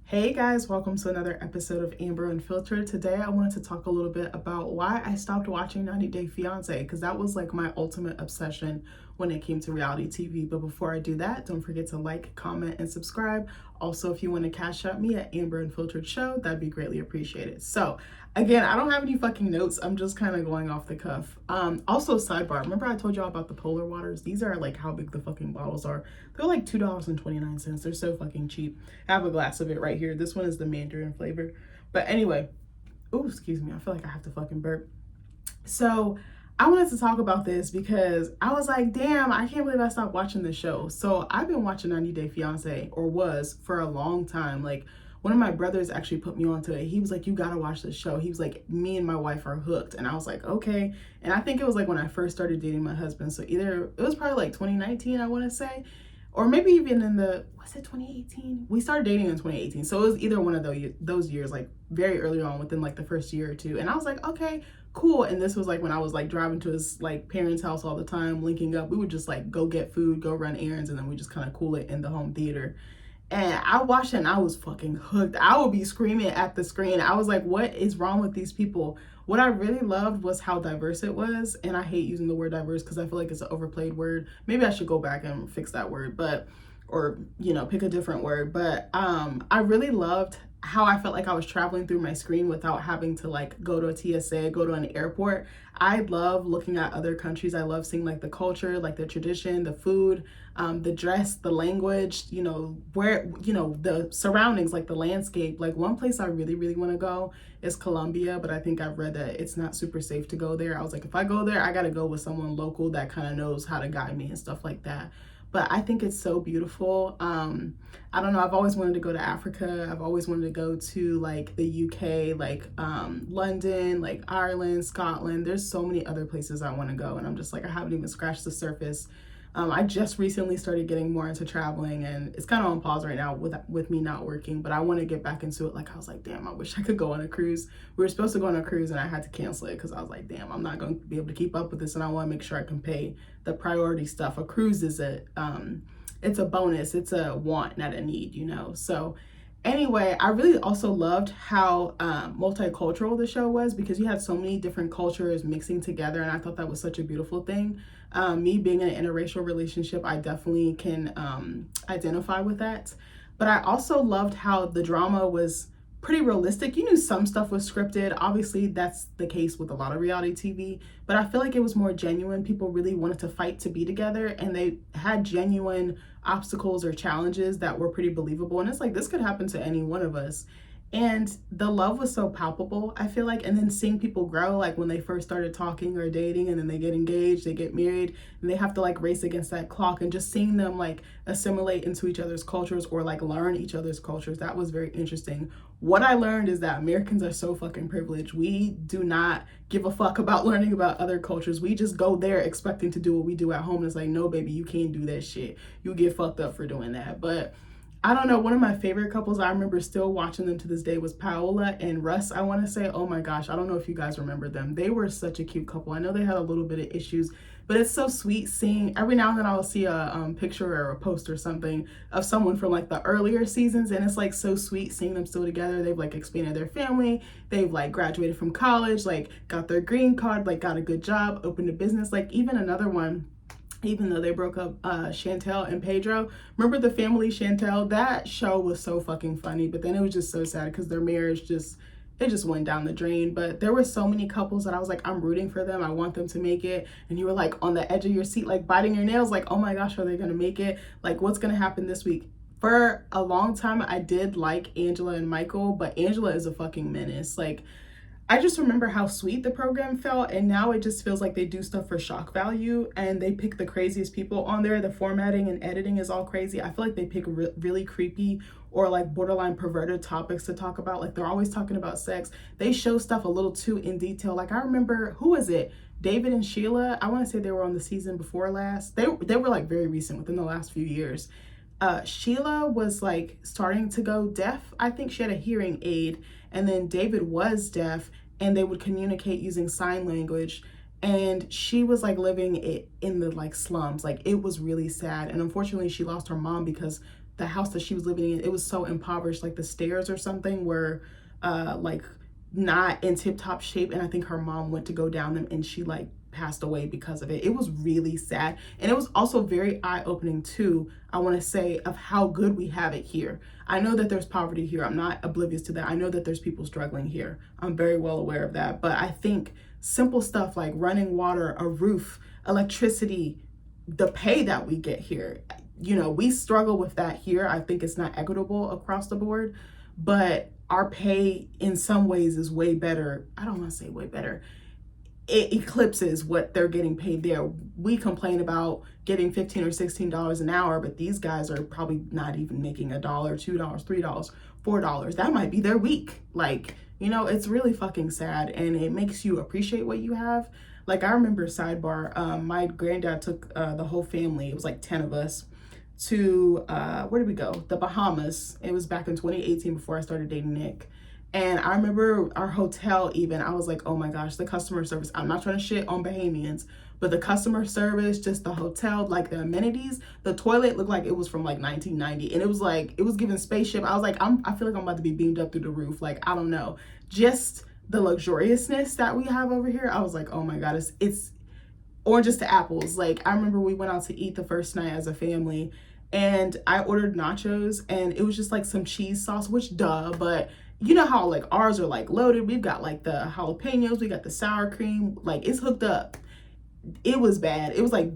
Hey guys, welcome to another episode of Amber Unfiltered. Today I wanted to talk a little bit about why I stopped watching 90 Day Fiancé, because that was like my ultimate obsession when it came to reality TV. But before I do that, don't forget to like, comment, and subscribe. Also, if you want to cash out me at AmberUnfilteredShow, that'd be greatly appreciated. So again, I don't have any fucking notes. I'm just kind of going off the cuff. Also, sidebar, remember I told y'all about the polar waters? These are like how big the fucking bottles are. They're like $2.29. They're so fucking cheap. I have a glass of it right here. This one is the Mandarin flavor. But anyway, oh, excuse me. I feel like I have to fucking burp. So I wanted to talk about this because I was like, damn, I can't believe I stopped watching the show. So I've been watching 90 Day Fiancé, or was, for a long time. Like, one of my brothers actually put me onto it. He was like, you gotta watch this show. He was like, me and my wife are hooked. And I was like, okay. And I think it was like when I first started dating my husband. So either, it was probably like 2019, I wanna say. Or maybe even in was it 2018? We started dating in 2018. So it was either one of those years, like very early on, within like the first year or two. And I was like, okay, cool. And this was like when I was like driving to his like parents' house all the time, linking up. We would just like go get food, go run errands, and then we just kind of cool it in the home theater. And I watched it and I was fucking hooked. I would be screaming at the screen. I was like, what is wrong with these people? What I really loved was how diverse it was. And I hate using the word diverse because I feel like it's an overplayed word. Maybe I should go back and fix that word, or, pick a different word. But I really loved how I felt like I was traveling through my screen without having to like go to a TSA, go to an airport. I love looking at other countries. I love seeing like the culture, like the tradition, the food, the dress, the language, where, the surroundings, like the landscape. Like one place I really, really want to go is Colombia, but I think I've read that it's not super safe to go there. I was like, if I go there, I got to go with someone local that kind of knows how to guide me and stuff like that. But I think it's so beautiful. I don't know, I've always wanted to go to Africa. I've always wanted to go to like the UK, like London, like Ireland, Scotland. There's so many other places I want to go, and I'm just like, I haven't even scratched the surface. I just recently started getting more into traveling, and it's kind of on pause right now with me not working, but I want to get back into it. Like, I was like, damn, I wish I could go on a cruise. We were supposed to go on a cruise and I had to cancel it because I was like, damn, I'm not going to be able to keep up with this, and I want to make sure I can pay the priority stuff. A cruise is it's a bonus. It's a want, not a need, So anyway, I really also loved how multicultural the show was, because you had so many different cultures mixing together, and I thought that was such a beautiful thing. Me being in an interracial relationship, I definitely can identify with that. But I also loved how the drama was pretty realistic. You knew some stuff was scripted. Obviously, that's the case with a lot of reality TV, but I feel like it was more genuine. People really wanted to fight to be together, and they had genuine obstacles or challenges that were pretty believable. And it's like, this could happen to any one of us. And the love was so palpable, I feel like. And then seeing people grow, like when they first started talking or dating, and then they get engaged, they get married, and they have to like race against that clock, and just seeing them like assimilate into each other's cultures or like learn each other's cultures, that was very interesting. What I learned is that Americans are so fucking privileged. We do not give a fuck about learning about other cultures. We just go there expecting to do what we do at home. And it's like, no, baby, you can't do that shit. You get fucked up for doing that. But I don't know, one of my favorite couples, I remember still watching them to this day, was Paola and Russ, I want to say. Oh my gosh, I don't know if you guys remember them. They were such a cute couple. I know they had a little bit of issues, but it's so sweet seeing, every now and then I'll see a picture or a post or something of someone from like the earlier seasons, and it's like so sweet seeing them still together. They've like expanded their family, they've like graduated from college, like got their green card, like got a good job, opened a business. Like even another one, even though they broke up, Chantel and Pedro. Remember the family Chantel? That show was so fucking funny, but then it was just so sad because their marriage just went down the drain. But there were so many couples that I was like, I'm rooting for them. I want them to make it. And you were like on the edge of your seat, like biting your nails, like, oh my gosh, are they gonna make it? Like, what's gonna happen this week? For a long time, I did like Angela and Michael, but Angela is a fucking menace. Like, I just remember how sweet the program felt, and now it just feels like they do stuff for shock value, and they pick the craziest people on there. The formatting and editing is all crazy. I feel like they pick really creepy or like borderline perverted topics to talk about. Like, they're always talking about sex. They show stuff a little too in detail. Like, I remember, who is it? David and Sheila. I want to say they were on the season before last. They were like very recent, within the last few years. Sheila was like starting to go deaf. I think she had a hearing aid, and then David was deaf, and they would communicate using sign language. And she was like living in the like slums. Like, it was really sad. And unfortunately, she lost her mom because the house that she was living in, it was so impoverished. Like the stairs or something were like not in tip top shape. And I think her mom went to go down them and she like passed away because of it. It was really sad. And it was also very eye-opening too, I want to say, of how good we have it here. I know that there's poverty here. I'm not oblivious to that. I know that there's people struggling here. I'm very well aware of that. But I think simple stuff like running water, a roof, electricity, the pay that we get here, you know, we struggle with that here. I think it's not equitable across the board, but our pay in some ways is way better. I don't want to say way better. It eclipses what they're getting paid there. We complain about getting $15 or $16 an hour, but these guys are probably not even making $1, $2, $3, $4. That might be their week. Like, you know, it's really fucking sad, and it makes you appreciate what you have. Like, I remember, sidebar, my granddad took the whole family, it was like 10 of us, to, where did we go? The Bahamas. It was back in 2018 before I started dating Nick. And I remember our hotel even, I was like, oh my gosh, the customer service. I'm not trying to shit on Bahamians, but the customer service, just the hotel, like the amenities, the toilet looked like it was from like 1990. And it was like, it was giving spaceship. I was like, I feel like I'm about to be beamed up through the roof. Like, I don't know. Just the luxuriousness that we have over here. I was like, oh my God, it's oranges to apples. Like, I remember we went out to eat the first night as a family and I ordered nachos and it was just like some cheese sauce, which duh, but you know how like ours are like loaded. We've got like the jalapenos, we got the sour cream, like it's hooked up. It was bad. It was like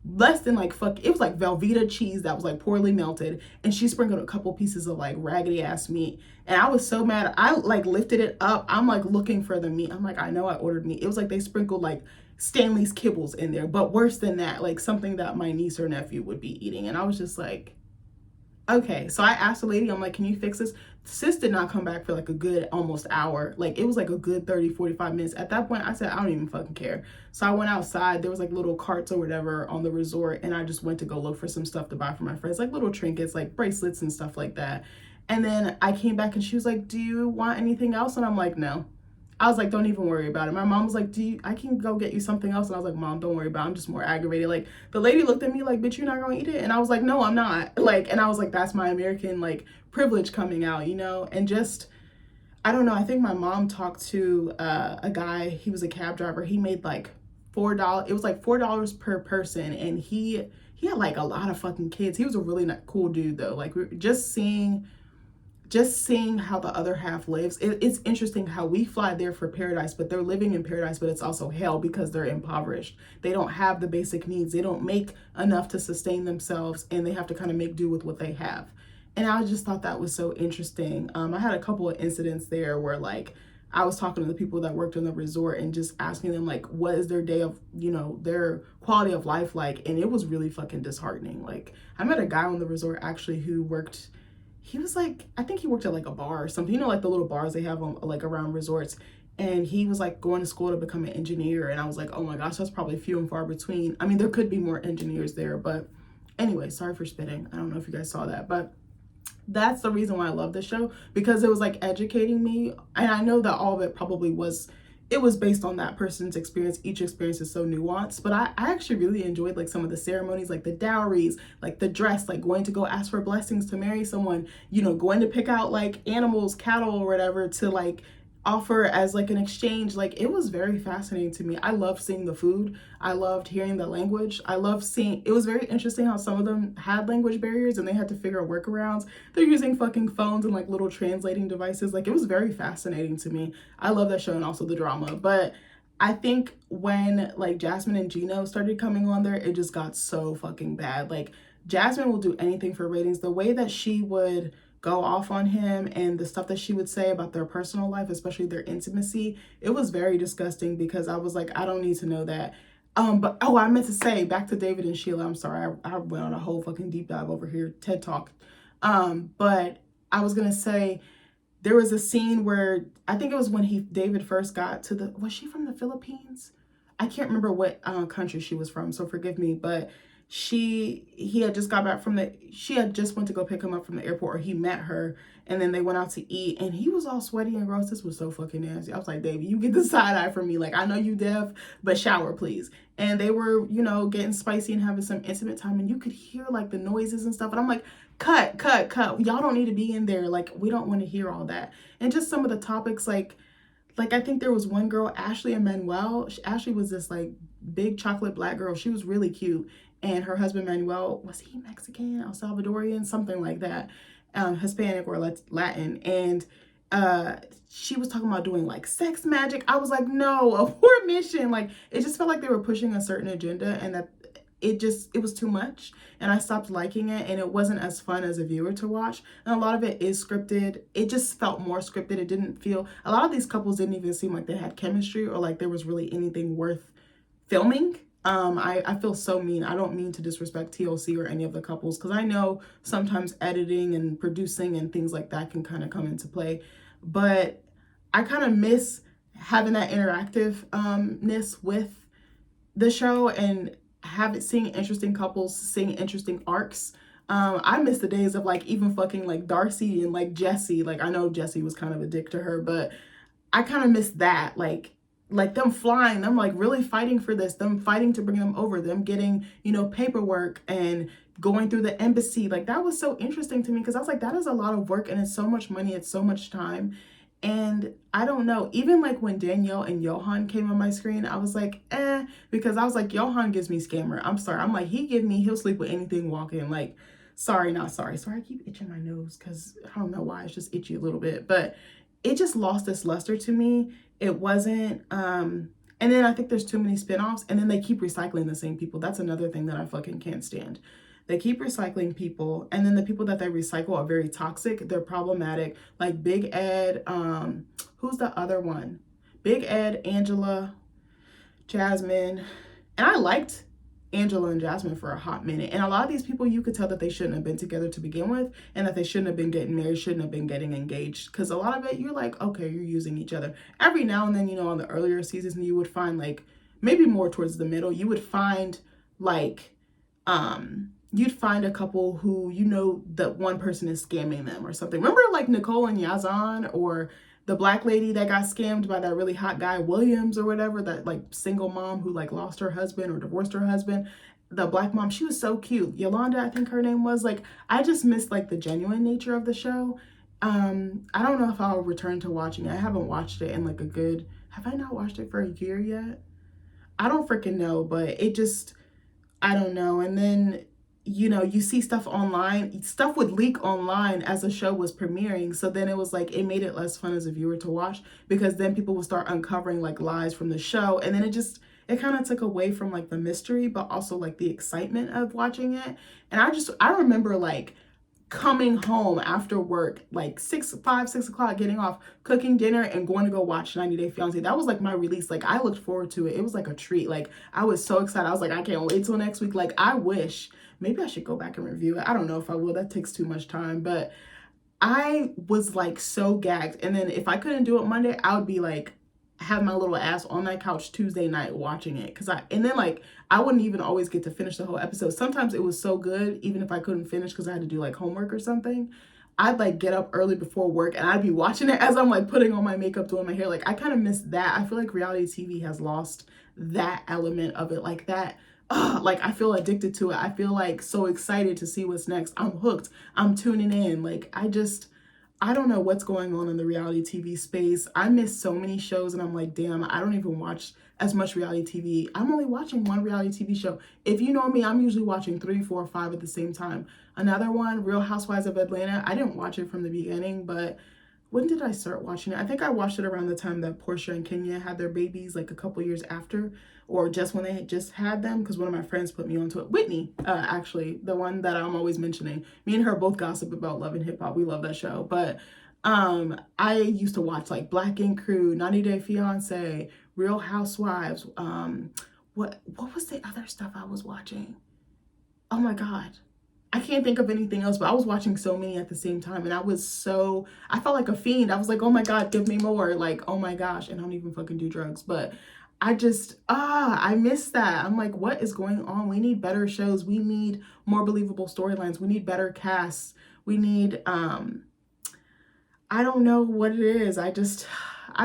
less than like it was like Velveeta cheese that was like poorly melted, and she sprinkled a couple pieces of like raggedy ass meat, and I was so mad. I like lifted it up. I'm like looking for the meat. I'm like, I know I ordered meat. It was like they sprinkled like Stanley's kibbles in there, but worse than that, like something that my niece or nephew would be eating. And I was just like, okay. So I asked the lady, I'm like, can you fix this? Sis did not come back for like a good almost hour. Like it was like a good 30, 45 minutes. At that point, I said, I don't even fucking care. So I went outside. There was like little carts or whatever on the resort. And I just went to go look for some stuff to buy for my friends, like little trinkets, like bracelets and stuff like that. And then I came back and she was like, do you want anything else? And I'm like, no. I was like, don't even worry about it. My mom was like, I can go get you something else. And I was like, Mom, don't worry about it. I'm just more aggravated. Like the lady looked at me like, bitch, you're not gonna eat it? And I was like, no, I'm not. Like, and I was like, that's my American like privilege coming out, you know? And just, I don't know. I think my mom talked to a guy, he was a cab driver. He made like $4. It was like $4 per person. And he had like a lot of fucking kids. He was a really cool dude though. Like just seeing how the other half lives. It's interesting how we fly there for paradise, but they're living in paradise, but it's also hell because they're impoverished. They don't have the basic needs. They don't make enough to sustain themselves, and they have to kind of make do with what they have. And I just thought that was so interesting. I had a couple of incidents there where like I was talking to the people that worked in the resort and just asking them like, what is their day of, you know, their quality of life like? And it was really fucking disheartening. Like I met a guy on the resort actually who worked, he was like, I think he worked at like a bar or something, you know, like the little bars they have on like around resorts. And he was like going to school to become an engineer. And I was like, oh my gosh, that's probably few and far between. I mean, there could be more engineers there, but anyway, sorry for spitting. I don't know if you guys saw that, but that's the reason why I love this show, because it was like educating me. And I know that all of it probably was, it was based on that person's experience. Each experience is so nuanced, but I actually really enjoyed like some of the ceremonies, like the dowries, like the dress, like going to go ask for blessings to marry someone, you know, going to pick out like animals, cattle or whatever to like offer as like an exchange. Like it was very fascinating to me. I loved seeing the food. I loved hearing the language. I loved seeing, it was very interesting how some of them had language barriers and they had to figure out workarounds. They're using fucking phones and like little translating devices. Like it was very fascinating to me. I love that show and also the drama. But I think when like Jasmine and Gino started coming on there, it just got so fucking bad. Like Jasmine will do anything for ratings. The way that she would go off on him and the stuff that she would say about their personal life, especially their intimacy, it was very disgusting because I was like, I don't need to know that. But oh, I meant to say back to David and Sheila. I'm sorry, I went on a whole fucking deep dive over here, TED Talk. But I was gonna say there was a scene where I think it was when David first got to the, was she from the Philippines? I can't remember what country she was from, so forgive me, but he had just got back from she had just went to go pick him up from the airport, or he met her, and then they went out to eat, and he was all sweaty and gross. This was so fucking nasty. I was like, David, you get the side eye from me. Like, I know you deaf, but shower, please. And they were, you know, getting spicy and having some intimate time, and you could hear like the noises and stuff. And I'm like, cut. Y'all don't need to be in there. Like, we don't want to hear all that. And just some of the topics, like I think there was one girl, Ashley and Manuel. Ashley was this like big chocolate black girl. She was really cute. And her husband Manuel, was he Mexican, El Salvadorian, something like that, Hispanic or Latin. And she was talking about doing like sex magic. I was like, no, a poor mission. Like, it just felt like they were pushing a certain agenda, and that it was too much, and I stopped liking it, and it wasn't as fun as a viewer to watch. And a lot of it is scripted. It just felt more scripted. It didn't feel, a lot of these couples didn't even seem like they had chemistry or like there was really anything worth filming. I feel so mean. I don't mean to disrespect TLC or any of the couples, because I know sometimes editing and producing and things like that can kind of come into play, but I kind of miss having that interactiveness with the show, and seeing interesting couples, seeing interesting arcs. I miss the days of like even fucking like Darcy and like Jesse. Like, I know Jesse was kind of a dick to her, but I kind of miss that. Like them flying, them like really fighting for this, them fighting to bring them over, them getting, paperwork and going through the embassy. Like, that was so interesting to me, because I was like, that is a lot of work, and it's so much money, it's so much time. And I don't know, even like when Danielle and Johan came on my screen, I was like, because I was like, Johan gives me scammer. I'm sorry. I'm like, he'll sleep with anything walking. Like, sorry, not sorry. Sorry, I keep itching my nose because I don't know why, it's just itchy a little bit, but it just lost this luster to me. It wasn't, and then I think there's too many spinoffs, and then they keep recycling the same people. That's another thing that I fucking can't stand. They keep recycling people, and then the people that they recycle are very toxic. They're problematic. Like Big Ed, who's the other one? Big Ed, Angela, Jasmine. And I liked Angela and Jasmine for a hot minute. And a lot of these people, you could tell that they shouldn't have been together to begin with, and that they shouldn't have been getting married, shouldn't have been getting engaged. Because a lot of it, you're like, okay, you're using each other. Every now and then, on the earlier seasons, you would find like, maybe more towards the middle, you would find like, you'd find a couple who, that one person is scamming them or something. Remember like Nicole and Yazan, or the black lady that got scammed by that really hot guy, Williams or whatever, that like single mom who like lost her husband or divorced her husband. The black mom, she was so cute. Yolanda, I think her name was. Like, I just missed like the genuine nature of the show. I don't know if I'll return to watching it. I haven't watched it in like have I not watched it for a year yet? I don't freaking know, but it just, I don't know. And then, you see stuff online, stuff would leak online as the show was premiering. So then it was like, it made it less fun as a viewer to watch, because then people would start uncovering like lies from the show. And then it kind of took away from like the mystery, but also like the excitement of watching it. And I remember like coming home after work, like 6 o'clock, getting off, cooking dinner, and going to go watch 90 Day Fiancé. That was like my release. Like, I looked forward to it. It was like a treat. Like, I was so excited. I was like, I can't wait till next week. Like, I wish, maybe I should go back and review it. I don't know if I will. That takes too much time. But I was like so gagged. And then if I couldn't do it Monday, I would be like, have my little ass on that couch Tuesday night watching it. And then like, I wouldn't even always get to finish the whole episode. Sometimes it was so good, even if I couldn't finish because I had to do like homework or something, I'd like get up early before work and I'd be watching it as I'm like putting on my makeup, doing my hair. Like, I kind of miss that. I feel like reality TV has lost that element of it. Like that, like I feel addicted to it. I feel like so excited to see what's next. I'm hooked. I'm tuning in. Like, I don't know what's going on in the reality TV space. I miss so many shows, and I'm like, damn, I don't even watch as much reality TV. I'm only watching one reality TV show. If you know me, I'm usually watching 3, 4, 5 at the same time. Another one, Real Housewives of Atlanta. I didn't watch it from the beginning, but when did I start watching it? I think I watched it around the time that Portia and Kenya had their babies, like a couple years after, or just when they had just had them, because one of my friends put me onto it. Whitney, actually, the one that I'm always mentioning. Me and her both gossip about Love and Hip Hop. We love that show. But I used to watch like Black Ink Crew, 90 Day Fiancé, Real Housewives. What was the other stuff I was watching? Oh my God. I can't think of anything else, but I was watching so many at the same time, and I felt like a fiend. I was like, oh my God, give me more. Like, oh my gosh. And I don't even fucking do drugs, but I miss that. I'm like, what is going on? We need better shows. We need more believable storylines. We need better casts. We need, I don't know what it is. I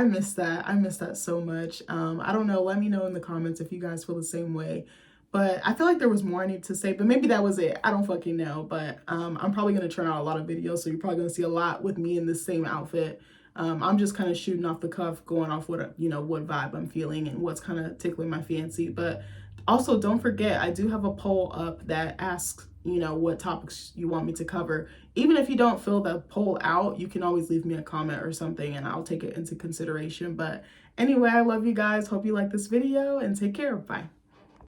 miss that. I miss that so much. I don't know. Let me know in the comments if you guys feel the same way. But I feel like there was more I need to say, but maybe that was it. I don't fucking know. But I'm probably going to turn out a lot of videos, so you're probably going to see a lot with me in this same outfit. I'm just kind of shooting off the cuff, going off what, you know, what vibe I'm feeling and what's kind of tickling my fancy. But also, don't forget, I do have a poll up that asks, you know, what topics you want me to cover. Even if you don't fill the poll out, you can always leave me a comment or something and I'll take it into consideration. But anyway, I love you guys. Hope you like this video and take care. Bye.